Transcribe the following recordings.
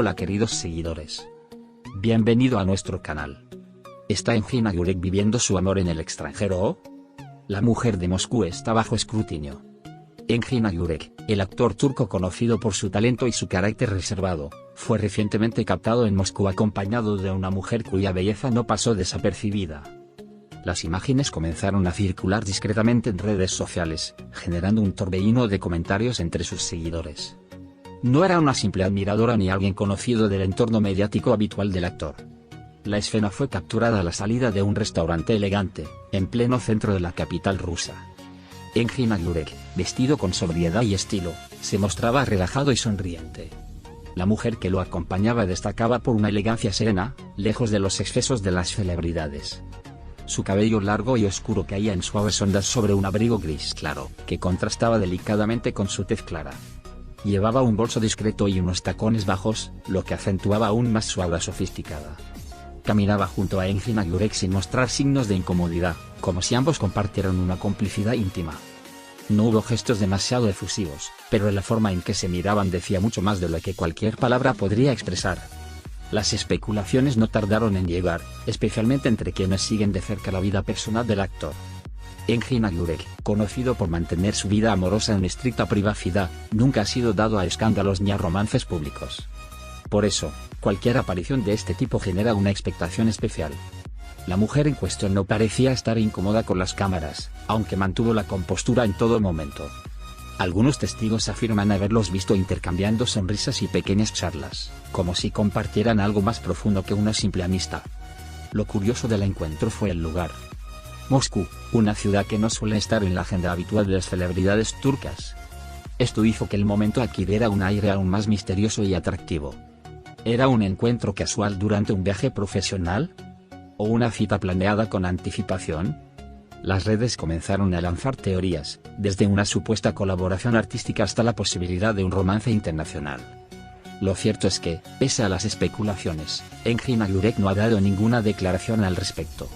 Hola queridos seguidores. Bienvenido a nuestro canal. ¿Está Engin Agurek viviendo su amor en el extranjero? La mujer de Moscú está bajo escrutinio. Engin Agurek, el actor turco conocido por su talento y su carácter reservado, fue recientemente captado en Moscú acompañado de una mujer cuya belleza no pasó desapercibida. Las imágenes comenzaron a circular discretamente en redes sociales, generando un torbellino de comentarios entre sus seguidores. No era una simple admiradora ni alguien conocido del entorno mediático habitual del actor. La escena fue capturada a la salida de un restaurante elegante, en pleno centro de la capital rusa. Engin Agurek, vestido con sobriedad y estilo, se mostraba relajado y sonriente. La mujer que lo acompañaba destacaba por una elegancia serena, lejos de los excesos de las celebridades. Su cabello largo y oscuro caía en suaves ondas sobre un abrigo gris claro, que contrastaba delicadamente con su tez clara. Llevaba un bolso discreto y unos tacones bajos, lo que acentuaba aún más su aura sofisticada. Caminaba junto a Engin Agurek sin mostrar signos de incomodidad, como si ambos compartieran una complicidad íntima. No hubo gestos demasiado efusivos, pero la forma en que se miraban decía mucho más de lo que cualquier palabra podría expresar. Las especulaciones no tardaron en llegar, especialmente entre quienes siguen de cerca la vida personal del actor. Engin Agurek, conocido por mantener su vida amorosa en estricta privacidad, nunca ha sido dado a escándalos ni a romances públicos. Por eso, cualquier aparición de este tipo genera una expectación especial. La mujer en cuestión no parecía estar incómoda con las cámaras, aunque mantuvo la compostura en todo momento. Algunos testigos afirman haberlos visto intercambiando sonrisas y pequeñas charlas, como si compartieran algo más profundo que una simple amistad. Lo curioso del encuentro fue el lugar. Moscú, una ciudad que no suele estar en la agenda habitual de las celebridades turcas. Esto hizo que el momento adquiriera un aire aún más misterioso y atractivo. ¿Era un encuentro casual durante un viaje profesional? ¿O una cita planeada con anticipación? Las redes comenzaron a lanzar teorías, desde una supuesta colaboración artística hasta la posibilidad de un romance internacional. Lo cierto es que, pese a las especulaciones, Engin Agurek no ha dado ninguna declaración al respecto.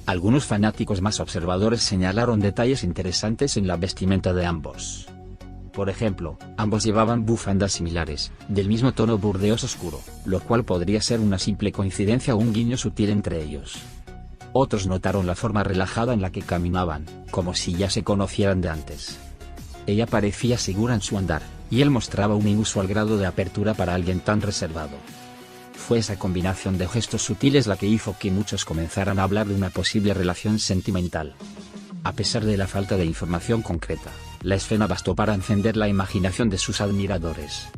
Algunos fanáticos más observadores señalaron detalles interesantes en la vestimenta de ambos. Por ejemplo, ambos llevaban bufandas similares, del mismo tono burdeos oscuro, lo cual podría ser una simple coincidencia o un guiño sutil entre ellos. Otros notaron la forma relajada en la que caminaban, como si ya se conocieran de antes. Ella parecía segura en su andar, y él mostraba un inusual grado de apertura para alguien tan reservado. Fue esa combinación de gestos sutiles la que hizo que muchos comenzaran a hablar de una posible relación sentimental. A pesar de la falta de información concreta, la escena bastó para encender la imaginación de sus admiradores.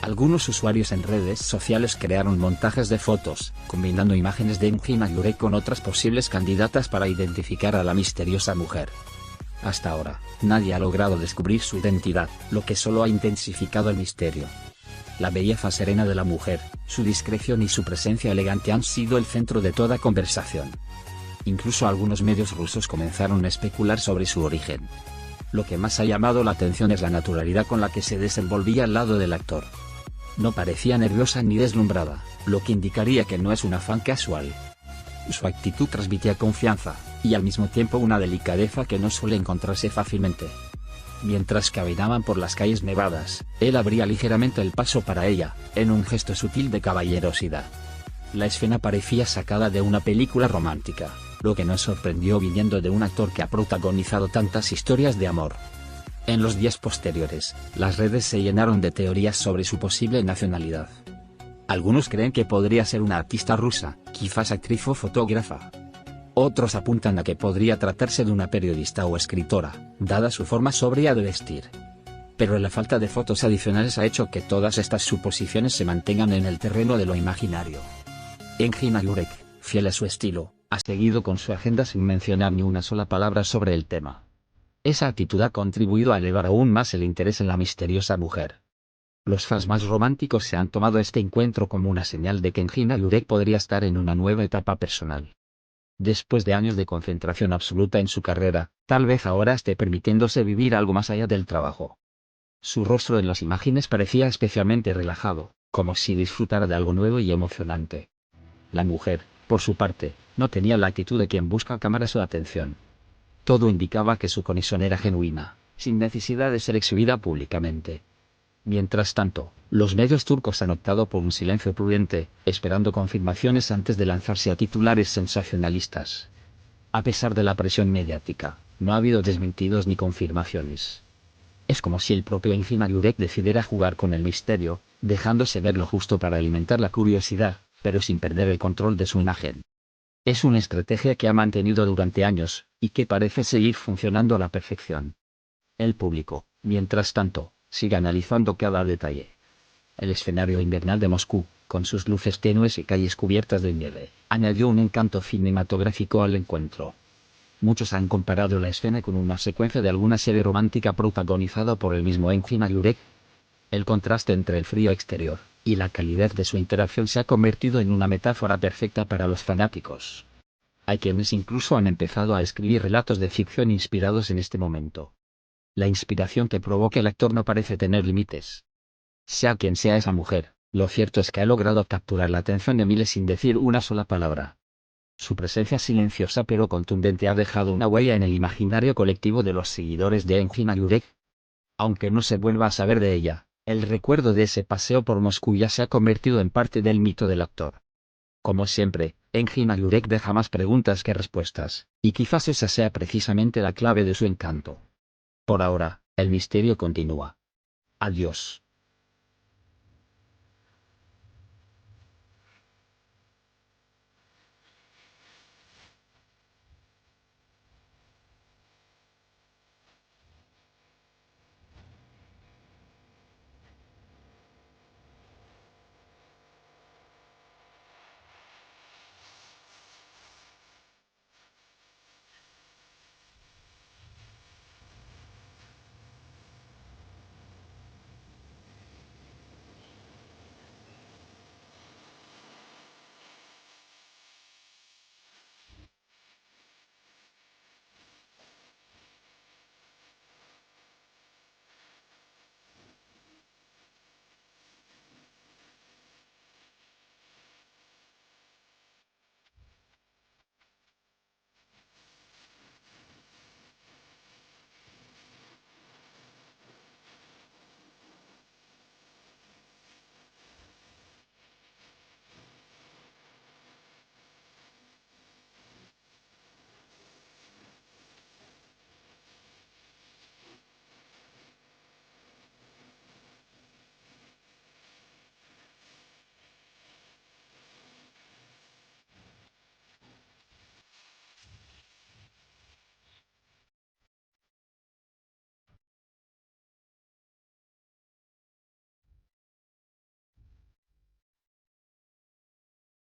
Algunos usuarios en redes sociales crearon montajes de fotos, combinando imágenes de Engin Agurek con otras posibles candidatas para identificar a la misteriosa mujer. Hasta ahora, nadie ha logrado descubrir su identidad, lo que solo ha intensificado el misterio. La belleza serena de la mujer, su discreción y su presencia elegante han sido el centro de toda conversación. Incluso algunos medios rusos comenzaron a especular sobre su origen. Lo que más ha llamado la atención es la naturalidad con la que se desenvolvía al lado del actor. No parecía nerviosa ni deslumbrada, lo que indicaría que no es una fan casual. Su actitud transmitía confianza, y al mismo tiempo una delicadeza que no suele encontrarse fácilmente. Mientras caminaban por las calles nevadas, él abría ligeramente el paso para ella, en un gesto sutil de caballerosidad. La escena parecía sacada de una película romántica, lo que nos sorprendió viniendo de un actor que ha protagonizado tantas historias de amor. En los días posteriores, las redes se llenaron de teorías sobre su posible nacionalidad. Algunos creen que podría ser una artista rusa, quizás actriz o fotógrafa. Otros apuntan a que podría tratarse de una periodista o escritora, dada su forma sobria de vestir. Pero la falta de fotos adicionales ha hecho que todas estas suposiciones se mantengan en el terreno de lo imaginario. Engin Agurek, fiel a su estilo, ha seguido con su agenda sin mencionar ni una sola palabra sobre el tema. Esa actitud ha contribuido a elevar aún más el interés en la misteriosa mujer. Los fans más románticos se han tomado este encuentro como una señal de que Engin Agurek podría estar en una nueva etapa personal. Después de años de concentración absoluta en su carrera, tal vez ahora esté permitiéndose vivir algo más allá del trabajo. Su rostro en las imágenes parecía especialmente relajado, como si disfrutara de algo nuevo y emocionante. La mujer, por su parte, no tenía la actitud de quien busca cámaras o atención. Todo indicaba que su conexión era genuina, sin necesidad de ser exhibida públicamente. Mientras tanto, Los medios turcos han optado por un silencio prudente, esperando confirmaciones antes de lanzarse a titulares sensacionalistas. A pesar de la presión mediática, no ha habido desmentidos ni confirmaciones. Es como si el propio Engin Güvenlik decidiera jugar con el misterio, dejándose ver lo justo para alimentar la curiosidad, pero sin perder el control de su imagen. Es una estrategia que ha mantenido durante años, y que parece seguir funcionando a la perfección. El público, mientras tanto, sigue analizando cada detalle. El escenario invernal de Moscú, con sus luces tenues y calles cubiertas de nieve, añadió un encanto cinematográfico al encuentro. Muchos han comparado la escena con una secuencia de alguna serie romántica protagonizada por el mismo Engin Güvenlik. El contraste entre el frío exterior y la calidez de su interacción se ha convertido en una metáfora perfecta para los fanáticos. Hay quienes incluso han empezado a escribir relatos de ficción inspirados en este momento. La inspiración que provoca el actor no parece tener límites. Sea quien sea esa mujer, lo cierto es que ha logrado capturar la atención de miles sin decir una sola palabra. Su presencia silenciosa pero contundente ha dejado una huella en el imaginario colectivo de los seguidores de Engin Güvenlik. Aunque no se vuelva a saber de ella, el recuerdo de ese paseo por Moscú ya se ha convertido en parte del mito del actor. Como siempre, Engin Güvenlik deja más preguntas que respuestas, y quizás esa sea precisamente la clave de su encanto. Por ahora, el misterio continúa. Adiós.